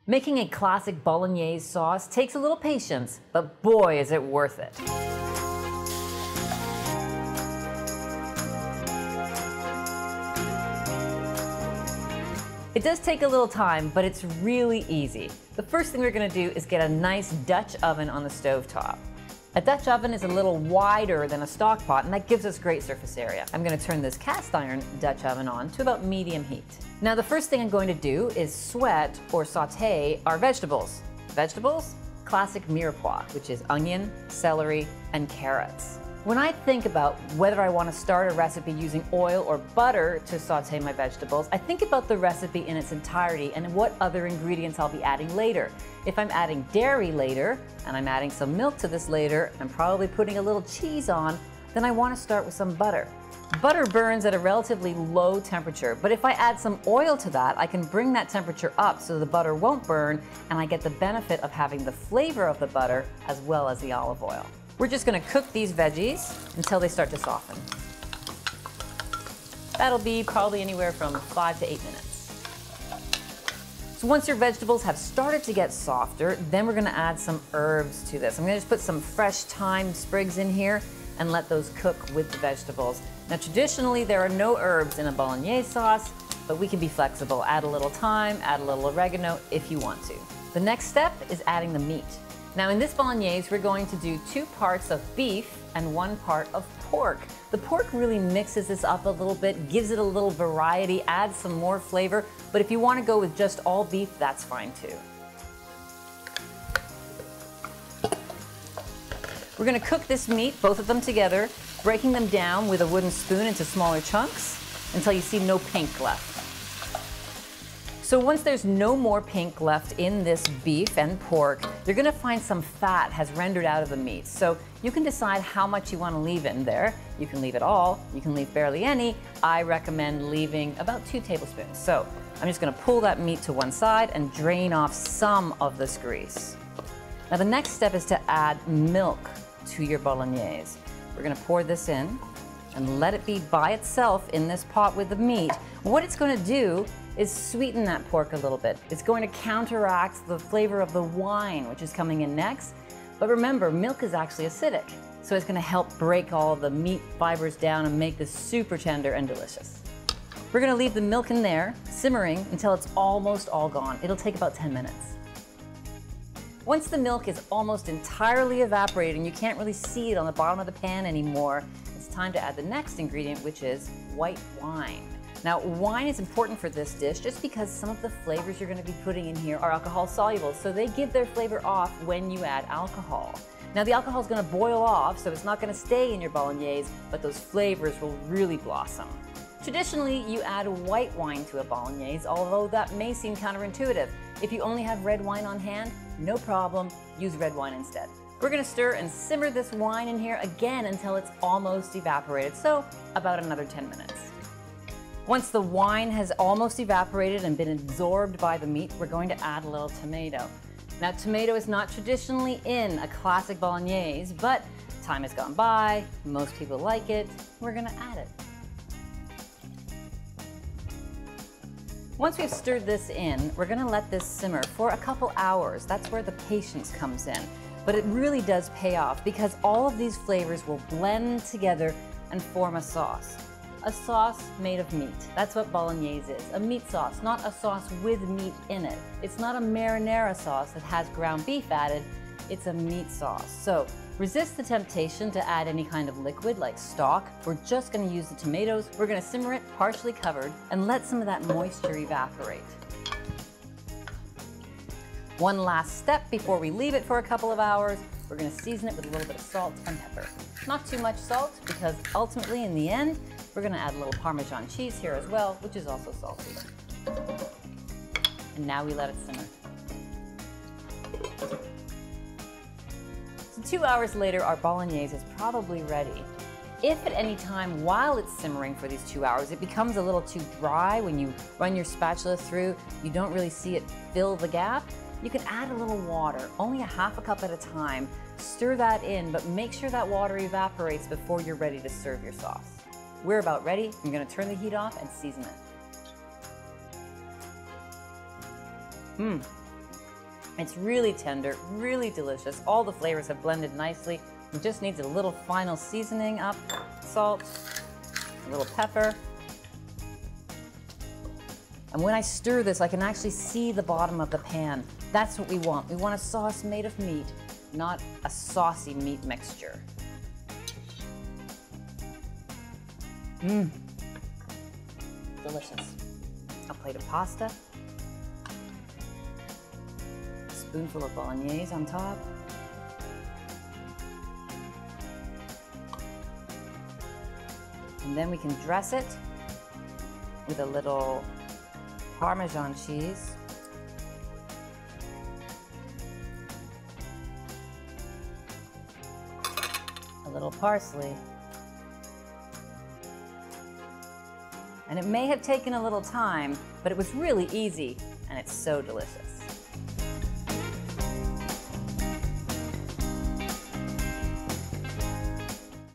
Making a classic Bolognese sauce takes a little patience, but boy is it worth it. It does take a little time, but it's really easy. The first thing we're going to do is get a nice Dutch oven on the stove top. A Dutch oven is a little wider than a stock pot, and that gives us great surface area. I'm going to turn this cast iron Dutch oven on to about medium heat. Now the first thing I'm going to do is sweat or sauté our vegetables. Vegetables? Classic mirepoix, which is onion, celery, and carrots. When I think about whether I want to start a recipe using oil or butter to sauté my vegetables, I think about the recipe in its entirety and what other ingredients I'll be adding later. If I'm adding dairy later, and I'm adding some milk to this later, and I'm probably putting a little cheese on, then I want to start with some butter. Butter burns at a relatively low temperature, but if I add some oil to that, I can bring that temperature up so the butter won't burn, and I get the benefit of having the flavor of the butter as well as the olive oil. We're just going to cook these veggies until they start to soften. That'll be probably anywhere from 5 to 8 minutes. So once your vegetables have started to get softer, then we're going to add some herbs to this. I'm going to just put some fresh thyme sprigs in here and let those cook with the vegetables. Now traditionally there are no herbs in a Bolognese sauce, but we can be flexible. Add a little thyme, add a little oregano if you want to. The next step is adding the meat. Now in this Bolognese, we're going to do 2 parts of beef and 1 part of pork. The pork really mixes this up a little bit, gives it a little variety, adds some more flavor, but if you want to go with just all beef, that's fine too. We're going to cook this meat, both of them together, breaking them down with a wooden spoon into smaller chunks until you see no pink left. So once there's no more pink left in this beef and pork, you're going to find some fat has rendered out of the meat. So you can decide how much you want to leave in there. You can leave it all, you can leave barely any. I recommend leaving about 2 tablespoons. So I'm just going to pull that meat to one side and drain off some of this grease. Now the next step is to add milk to your Bolognese. We're going to pour this in and let it be by itself in this pot with the meat. What it's going to do is sweeten that pork a little bit. It's going to counteract the flavor of the wine, which is coming in next. But remember, milk is actually acidic, so it's going to help break all the meat fibers down and make this super tender and delicious. We're going to leave the milk in there, simmering until it's almost all gone. It'll take about 10 minutes. Once the milk is almost entirely evaporated and you can't really see it on the bottom of the pan anymore, it's time to add the next ingredient, which is white wine. Now, wine is important for this dish just because some of the flavors you're going to be putting in here are alcohol soluble, so they give their flavor off when you add alcohol. Now, the alcohol is going to boil off, so it's not going to stay in your Bolognese, but those flavors will really blossom. Traditionally, you add white wine to a Bolognese, although that may seem counterintuitive. If you only have red wine on hand, no problem, use red wine instead. We're going to stir and simmer this wine in here again until it's almost evaporated, so about another 10 minutes. Once the wine has almost evaporated and been absorbed by the meat, we're going to add a little tomato. Now, tomato is not traditionally in a classic Bolognese, but time has gone by, most people like it, we're going to add it. Once we've stirred this in, we're going to let this simmer for a couple hours. That's where the patience comes in. But it really does pay off because all of these flavors will blend together and form a sauce. A sauce made of meat. That's what Bolognese is, a meat sauce, not a sauce with meat in it. It's not a marinara sauce that has ground beef added, it's a meat sauce. So resist the temptation to add any kind of liquid like stock. We're just going to use the tomatoes. We're going to simmer it partially covered and let some of that moisture evaporate. One last step before we leave it for a couple of hours, we're going to season it with a little bit of salt and pepper. Not too much salt because ultimately in the end, we're going to add a little Parmesan cheese here as well, which is also salty. And now we let it simmer. So 2 hours later, our Bolognese is probably ready. If at any time while it's simmering for these 2 hours, it becomes a little too dry when you run your spatula through, you don't really see it fill the gap, you can add a little water, only a half a cup at a time. Stir that in, but make sure that water evaporates before you're ready to serve your sauce. We're about ready. I'm going to turn the heat off and season it. It's really tender, really delicious. All the flavors have blended nicely. It just needs a little final seasoning up, salt, a little pepper. And when I stir this, I can actually see the bottom of the pan. That's what we want. We want a sauce made of meat, not a saucy meat mixture. Mmm. Delicious. A plate of pasta. A spoonful of bolognese on top. And then we can dress it with a little Parmesan cheese. A little parsley. And it may have taken a little time, but it was really easy, and it's so delicious.